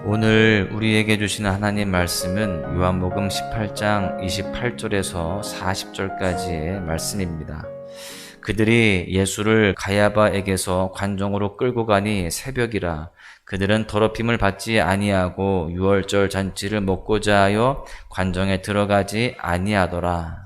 오늘 우리에게 주시는 하나님 말씀은 요한복음 18장 28절에서 40절까지의 말씀입니다. 그들이 예수를 가야바에게서 관정으로 끌고 가니 새벽이라. 그들은 더럽힘을 받지 아니하고 유월절 잔치를 먹고자 하여 관정에 들어가지 아니하더라.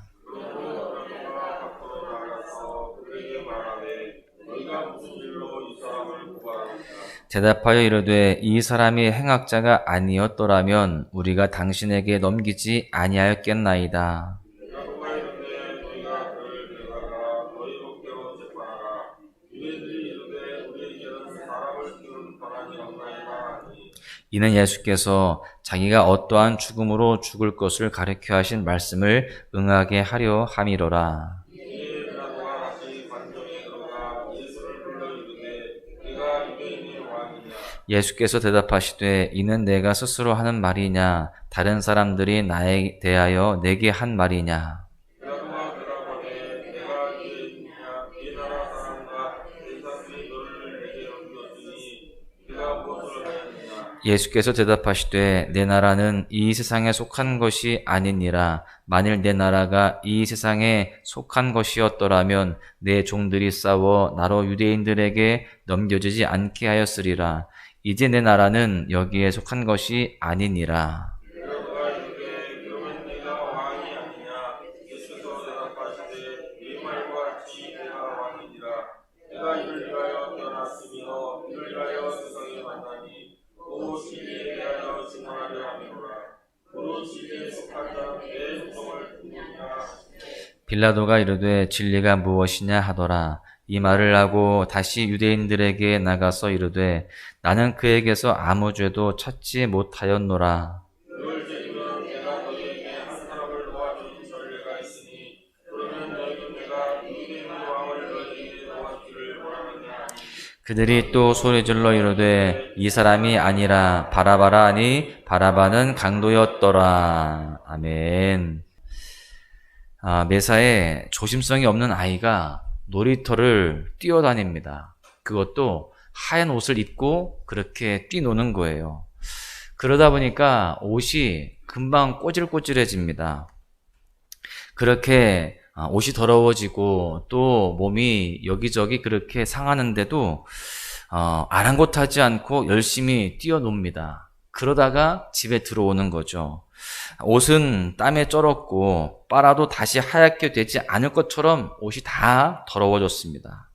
대답하여 이르되 이 사람이 행악자가 아니었더라면 우리가 당신에게 넘기지 아니하였겠나이다. 이는 예수께서 자기가 어떠한 죽음으로 죽을 것을 가르쳐 하신 말씀을 응하게 하려 함이로라. 예수께서 대답하시되 이는 내가 스스로 하는 말이냐 다른 사람들이 나에 대하여 내게 한 말이냐. 예수께서 대답하시되 내 나라는 이 세상에 속한 것이 아니니라. 만일 내 나라가 이 세상에 속한 것이었더라면 내 종들이 싸워 나로 유대인들에게 넘겨지지 않게 하였으리라. 이제 내 나라는 여기에 속한 것이 아니니라. 빌라도가 이르되 진리가 무엇이냐 하더라. 이 말을 하고 다시 유대인들에게 나가서 이르되 나는 그에게서 아무 죄도 찾지 못하였노라. 그들이 또 소리질러 이르되 이 사람이 아니라 바라바라 하니 바라바는 강도였더라. 아멘. 매사에 조심성이 없는 아이가 놀이터를 뛰어다닙니다. 그것도 하얀 옷을 입고 그렇게 뛰노는 거예요. 그러다 보니까 옷이 금방 꼬질꼬질해집니다. 그렇게 옷이 더러워지고 또 몸이 여기저기 그렇게 상하는데도 아랑곳하지 않고 열심히 뛰어놉니다. 그러다가 집에 들어오는 거죠. 옷은 땀에 쩔었고 빨아도 다시 하얗게 되지 않을 것처럼 옷이 다 더러워졌습니다.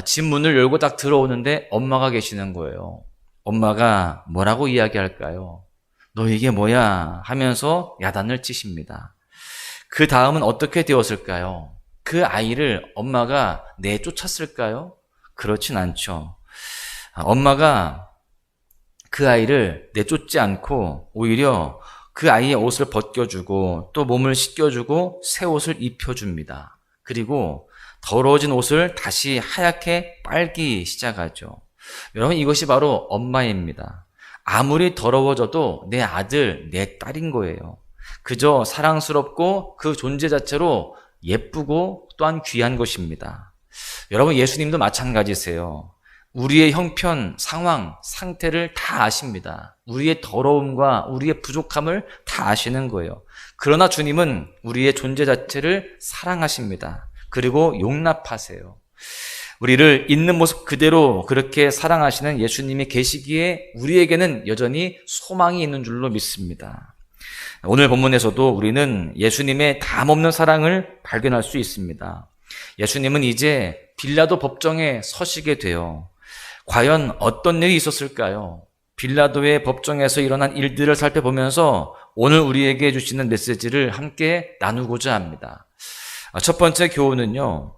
집 문을 열고 딱 들어오는데 엄마가 계시는 거예요. 엄마가 뭐라고 이야기할까요? 너 이게 뭐야? 하면서 야단을 치십니다. 그 다음은 어떻게 되었을까요? 그 아이를 엄마가 내쫓았을까요? 그렇진 않죠. 엄마가 그 아이를 내쫓지 않고 오히려 그 아이의 옷을 벗겨주고 또 몸을 씻겨주고 새 옷을 입혀줍니다. 그리고 더러워진 옷을 다시 하얗게 빨기 시작하죠. 여러분, 이것이 바로 엄마입니다. 아무리 더러워져도 내 아들, 내 딸인 거예요. 그저 사랑스럽고 그 존재 자체로 예쁘고 또한 귀한 것입니다. 여러분, 예수님도 마찬가지세요. 우리의 형편, 상황, 상태를 다 아십니다. 우리의 더러움과 우리의 부족함을 다 아시는 거예요. 그러나 주님은 우리의 존재 자체를 사랑하십니다. 그리고 용납하세요. 우리를 있는 모습 그대로 그렇게 사랑하시는 예수님이 계시기에 우리에게는 여전히 소망이 있는 줄로 믿습니다. 오늘 본문에서도 우리는 예수님의 담없는 사랑을 발견할 수 있습니다. 예수님은 이제 빌라도 법정에 서시게 돼요. 과연 어떤 일이 있었을까요? 빌라도의 법정에서 일어난 일들을 살펴보면서 오늘 우리에게 주시는 메시지를 함께 나누고자 합니다. 첫 번째 교훈은요,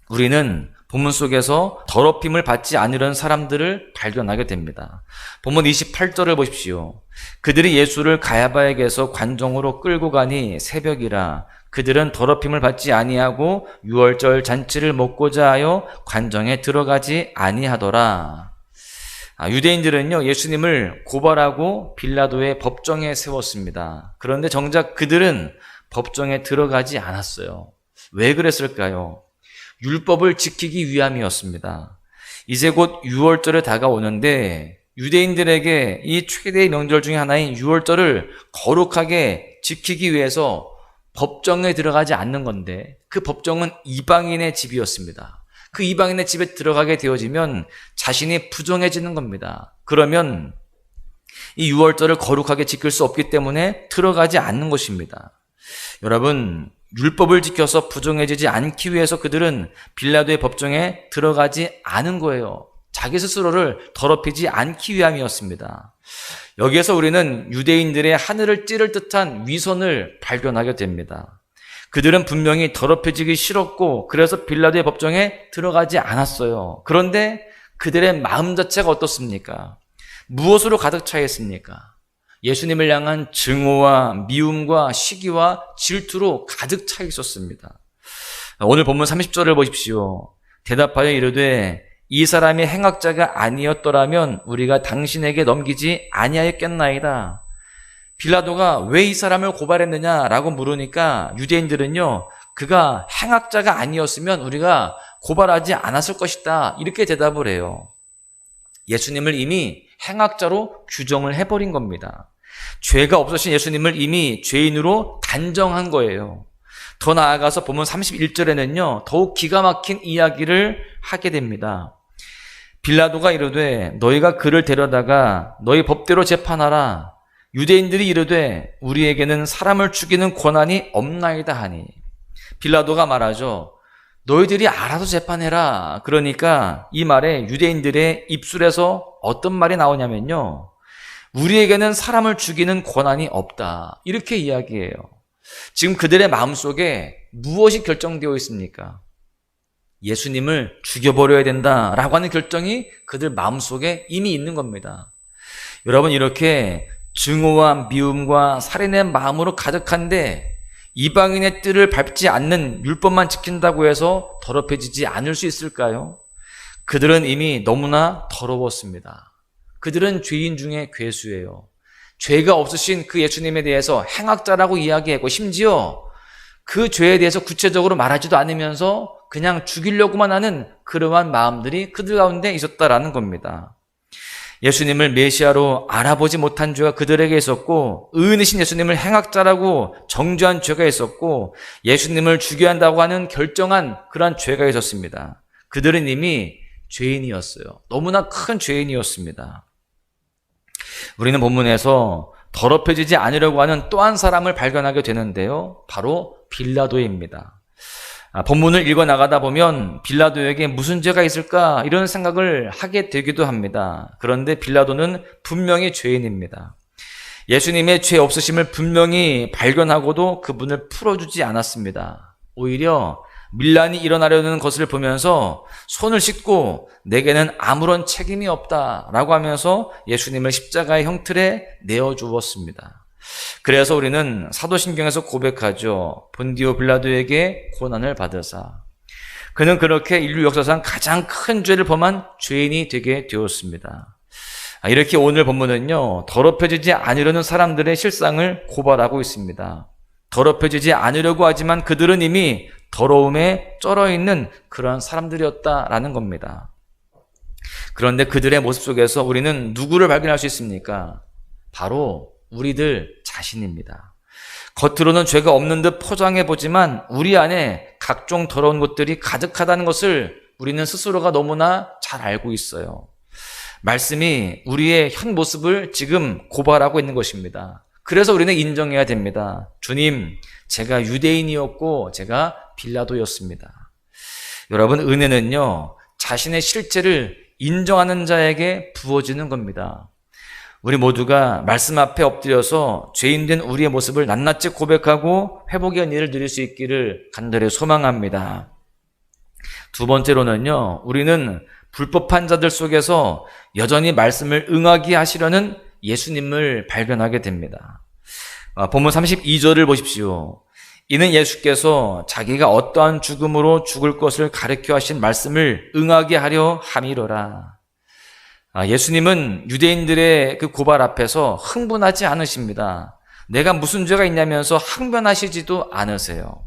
우리는 본문 속에서 더럽힘을 받지 않으려는 사람들을 발견하게 됩니다. 본문 28절을 보십시오. 그들이 예수를 가야바에게서 관정으로 끌고 가니 새벽이라. 그들은 더럽힘을 받지 아니하고 유월절 잔치를 먹고자 하여 관정에 들어가지 아니하더라. 유대인들은요, 예수님을 고발하고 빌라도의 법정에 세웠습니다. 그런데 정작 그들은 법정에 들어가지 않았어요. 왜 그랬을까요? 율법을 지키기 위함이었습니다. 이제 곧 6월절에 다가오는데 유대인들에게 이 최대의 명절 중에 하나인 유월절을 거룩하게 지키기 위해서 법정에 들어가지 않는 건데, 그 법정은 이방인의 집이었습니다. 그 이방인의 집에 들어가게 되어지면 자신이 부정해지는 겁니다. 그러면 이 유월절을 거룩하게 지킬 수 없기 때문에 들어가지 않는 것입니다. 여러분, 율법을 지켜서 부정해지지 않기 위해서 그들은 빌라도의 법정에 들어가지 않은 거예요. 자기 스스로를 더럽히지 않기 위함이었습니다. 여기에서 우리는 유대인들의 하늘을 찌를 듯한 위선을 발견하게 됩니다. 그들은 분명히 더럽혀지기 싫었고 그래서 빌라도의 법정에 들어가지 않았어요. 그런데 그들의 마음 자체가 어떻습니까? 무엇으로 가득 차 있습니까? 예수님을 향한 증오와 미움과 시기와 질투로 가득 차 있었습니다. 오늘 본문 30절을 보십시오. 대답하여 이르되 이 사람이 행악자가 아니었더라면 우리가 당신에게 넘기지 아니하였겠나이다. 빌라도가 왜 이 사람을 고발했느냐라고 물으니까 유대인들은요, 그가 행악자가 아니었으면 우리가 고발하지 않았을 것이다, 이렇게 대답을 해요. 예수님을 이미 행악자로 규정을 해버린 겁니다. 죄가 없으신 예수님을 이미 죄인으로 단정한 거예요. 더 나아가서 보면 31절에는요, 더욱 기가 막힌 이야기를 하게 됩니다. 빌라도가 이르되 너희가 그를 데려다가 너희 법대로 재판하라. 유대인들이 이르되 우리에게는 사람을 죽이는 권한이 없나이다 하니. 빌라도가 말하죠. 너희들이 알아서 재판해라. 그러니까 이 말에 유대인들의 입술에서 어떤 말이 나오냐면요, 우리에게는 사람을 죽이는 권한이 없다, 이렇게 이야기해요. 지금 그들의 마음속에 무엇이 결정되어 있습니까? 예수님을 죽여버려야 된다라고 하는 결정이 그들 마음속에 이미 있는 겁니다. 여러분, 이렇게 증오와 미움과 살인의 마음으로 가득한데 이방인의 뜰을 밟지 않는 율법만 지킨다고 해서 더럽혀지지 않을 수 있을까요? 그들은 이미 너무나 더러웠습니다. 그들은 죄인 중에 괴수예요. 죄가 없으신 그 예수님에 대해서 행악자라고 이야기하고 심지어 그 죄에 대해서 구체적으로 말하지도 않으면서 그냥 죽이려고만 하는 그러한 마음들이 그들 가운데 있었다라는 겁니다. 예수님을 메시아로 알아보지 못한 죄가 그들에게 있었고, 의인이신 예수님을 행악자라고 정죄한 죄가 있었고, 예수님을 죽여야 한다고 하는 결정한 그러한 죄가 있었습니다. 그들은 이미 죄인이었어요. 너무나 큰 죄인이었습니다. 우리는 본문에서 더럽혀지지 않으려고 하는 또 한 사람을 발견하게 되는데요, 바로 빌라도입니다. 본문을 읽어 나가다 보면 빌라도에게 무슨 죄가 있을까 이런 생각을 하게 되기도 합니다. 그런데 빌라도는 분명히 죄인입니다. 예수님의 죄 없으심을 분명히 발견하고도 그분을 풀어주지 않았습니다. 오히려 밀란이 일어나려는 것을 보면서 손을 씻고 내게는 아무런 책임이 없다라고 하면서 예수님을 십자가의 형틀에 내어주었습니다. 그래서 우리는 사도신경에서 고백하죠. 본디오 빌라도에게 고난을 받으사. 그는 그렇게 인류 역사상 가장 큰 죄를 범한 죄인이 되게 되었습니다. 이렇게 오늘 본문은요, 더럽혀지지 않으려는 사람들의 실상을 고발하고 있습니다. 더럽혀지지 않으려고 하지만 그들은 이미 더러움에 쩔어 있는 그러한 사람들이었다라는 겁니다. 그런데 그들의 모습 속에서 우리는 누구를 발견할 수 있습니까? 바로 우리들 자신입니다. 겉으로는 죄가 없는 듯 포장해보지만 우리 안에 각종 더러운 것들이 가득하다는 것을 우리는 스스로가 너무나 잘 알고 있어요. 말씀이 우리의 현 모습을 지금 고발하고 있는 것입니다. 그래서 우리는 인정해야 됩니다. 주님, 제가 유대인이었고 제가 빌라도였습니다. 여러분, 은혜는요, 자신의 실체를 인정하는 자에게 부어지는 겁니다. 우리 모두가 말씀 앞에 엎드려서 죄인된 우리의 모습을 낱낱이 고백하고 회복의 은혜를 누릴 수 있기를 간절히 소망합니다. 두 번째로는요, 우리는 불법한 자들 속에서 여전히 말씀을 응하게 하시려는 예수님을 발견하게 됩니다. 본문 32절을 보십시오. 이는 예수께서 자기가 어떠한 죽음으로 죽을 것을 가르쳐 하신 말씀을 응하게 하려 함이로라. 예수님은 유대인들의 그 고발 앞에서 흥분하지 않으십니다. 내가 무슨 죄가 있냐면서 항변하시지도 않으세요.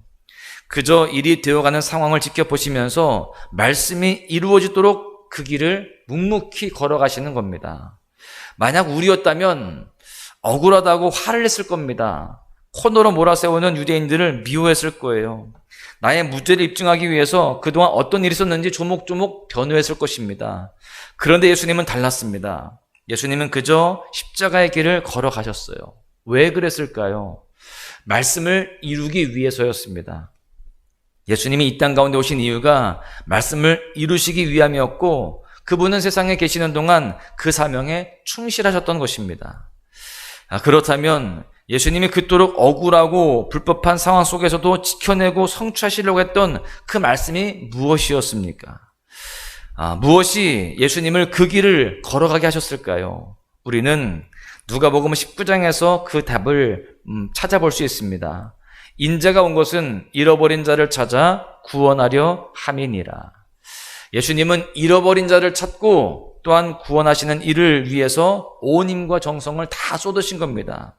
그저 일이 되어가는 상황을 지켜보시면서 말씀이 이루어지도록 그 길을 묵묵히 걸어가시는 겁니다. 만약 우리였다면 억울하다고 화를 냈을 겁니다. 코너로 몰아세우는 유대인들을 미워했을 거예요. 나의 무죄를 입증하기 위해서 그동안 어떤 일이 있었는지 조목조목 변호했을 것입니다. 그런데 예수님은 달랐습니다. 예수님은 그저 십자가의 길을 걸어가셨어요. 왜 그랬을까요? 말씀을 이루기 위해서였습니다. 예수님이 이 땅 가운데 오신 이유가 말씀을 이루시기 위함이었고, 그분은 세상에 계시는 동안 그 사명에 충실하셨던 것입니다. 그렇다면 예수님이 그토록 억울하고 불법한 상황 속에서도 지켜내고 성취하시려고 했던 그 말씀이 무엇이었습니까? 무엇이 예수님을 그 길을 걸어가게 하셨을까요? 우리는 누가복음 19장에서 그 답을 찾아볼 수 있습니다. 인자가 온 것은 잃어버린 자를 찾아 구원하려 함이니라. 예수님은 잃어버린 자를 찾고 또한 구원하시는 일을 위해서 온 힘과 정성을 다 쏟으신 겁니다.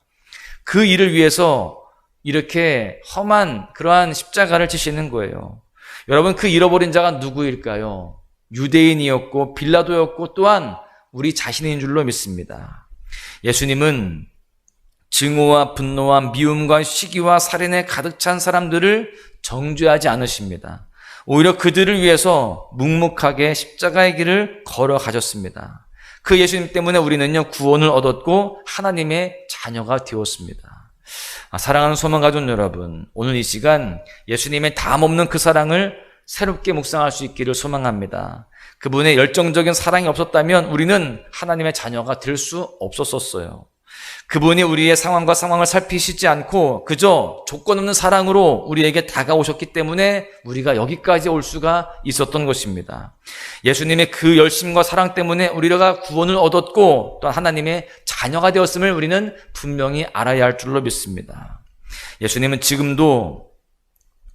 그 일을 위해서 이렇게 험한 그러한 십자가를 지시는 거예요. 여러분, 그 잃어버린 자가 누구일까요? 유대인이었고 빌라도였고 또한 우리 자신인 줄로 믿습니다. 예수님은 증오와 분노와 미움과 시기와 살인에 가득 찬 사람들을 정죄하지 않으십니다. 오히려 그들을 위해서 묵묵하게 십자가의 길을 걸어가셨습니다. 그 예수님 때문에 우리는요, 구원을 얻었고 하나님의 자녀가 되었습니다. 사랑하는 소망가족 여러분, 오늘 이 시간 예수님의 담없는 그 사랑을 새롭게 묵상할 수 있기를 소망합니다. 그분의 열정적인 사랑이 없었다면 우리는 하나님의 자녀가 될 수 없었어요. 그분이 우리의 상황과 상황을 살피시지 않고 그저 조건 없는 사랑으로 우리에게 다가오셨기 때문에 우리가 여기까지 올 수가 있었던 것입니다. 예수님의 그 열심과 사랑 때문에 우리가 구원을 얻었고 또 하나님의 자녀가 되었음을 우리는 분명히 알아야 할 줄로 믿습니다. 예수님은 지금도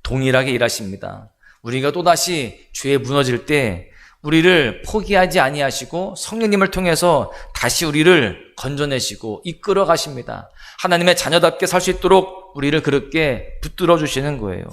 동일하게 일하십니다. 우리가 또다시 죄에 무너질 때 우리를 포기하지 아니하시고 성령님을 통해서 다시 우리를 건져내시고 이끌어 가십니다. 하나님의 자녀답게 살 수 있도록 우리를 그렇게 붙들어 주시는 거예요.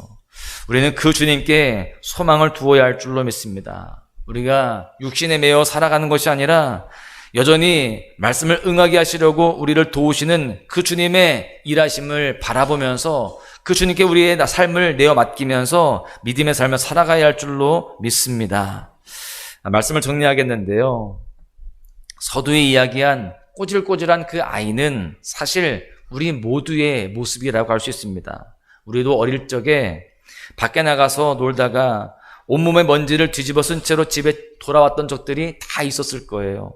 우리는 그 주님께 소망을 두어야 할 줄로 믿습니다. 우리가 육신에 매여 살아가는 것이 아니라 여전히 말씀을 응하게 하시려고 우리를 도우시는 그 주님의 일하심을 바라보면서 그 주님께 우리의 삶을 내어 맡기면서 믿음의 삶을 살아가야 할 줄로 믿습니다. 말씀을 정리하겠는데요. 서두에 이야기한 꼬질꼬질한 그 아이는 사실 우리 모두의 모습이라고 할 수 있습니다. 우리도 어릴 적에 밖에 나가서 놀다가 온몸에 먼지를 뒤집어 쓴 채로 집에 돌아왔던 적들이 다 있었을 거예요.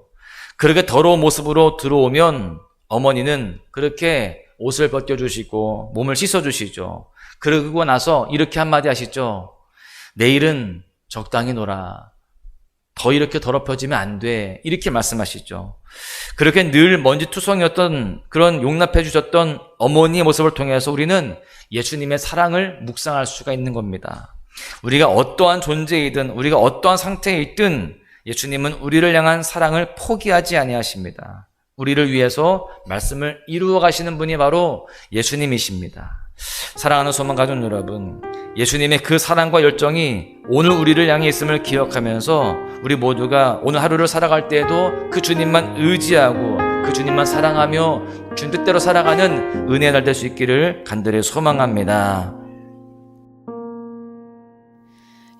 그렇게 더러운 모습으로 들어오면 어머니는 그렇게 옷을 벗겨주시고 몸을 씻어주시죠. 그러고 나서 이렇게 한마디 하시죠. 내일은 적당히 놀아. 더 이렇게 더럽혀지면 안 돼. 이렇게 말씀하시죠. 그렇게 늘 먼지투성이었던 그런 용납해 주셨던 어머니의 모습을 통해서 우리는 예수님의 사랑을 묵상할 수가 있는 겁니다. 우리가 어떠한 존재이든 우리가 어떠한 상태에 있든 예수님은 우리를 향한 사랑을 포기하지 아니하십니다. 우리를 위해서 말씀을 이루어 가시는 분이 바로 예수님이십니다. 사랑하는 소망가족 여러분, 예수님의 그 사랑과 열정이 오늘 우리를 향해 있음을 기억하면서 우리 모두가 오늘 하루를 살아갈 때에도 그 주님만 의지하고 그 주님만 사랑하며 주님 뜻대로 살아가는 은혜의 날 될 수 있기를 간절히 소망합니다.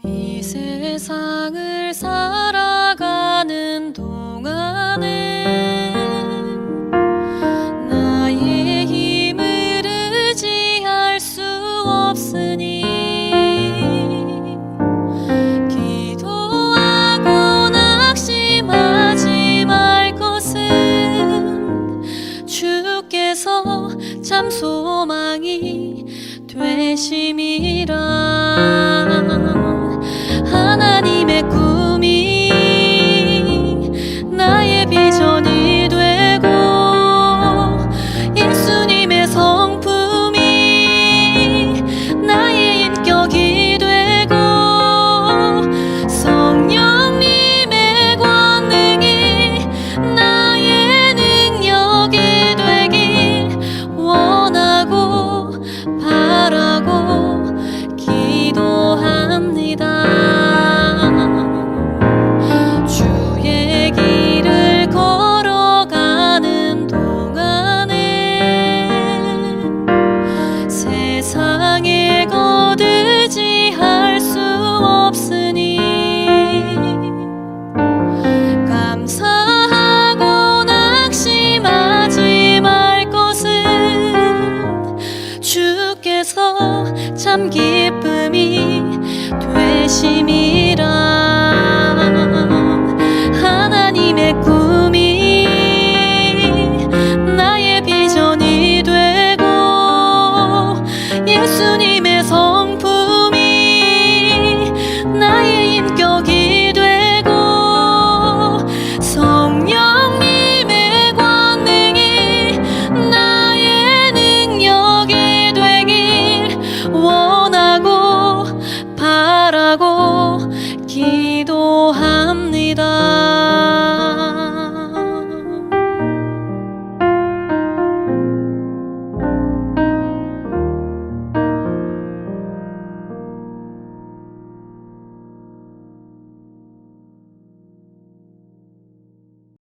이 세상을 살아가는 동안에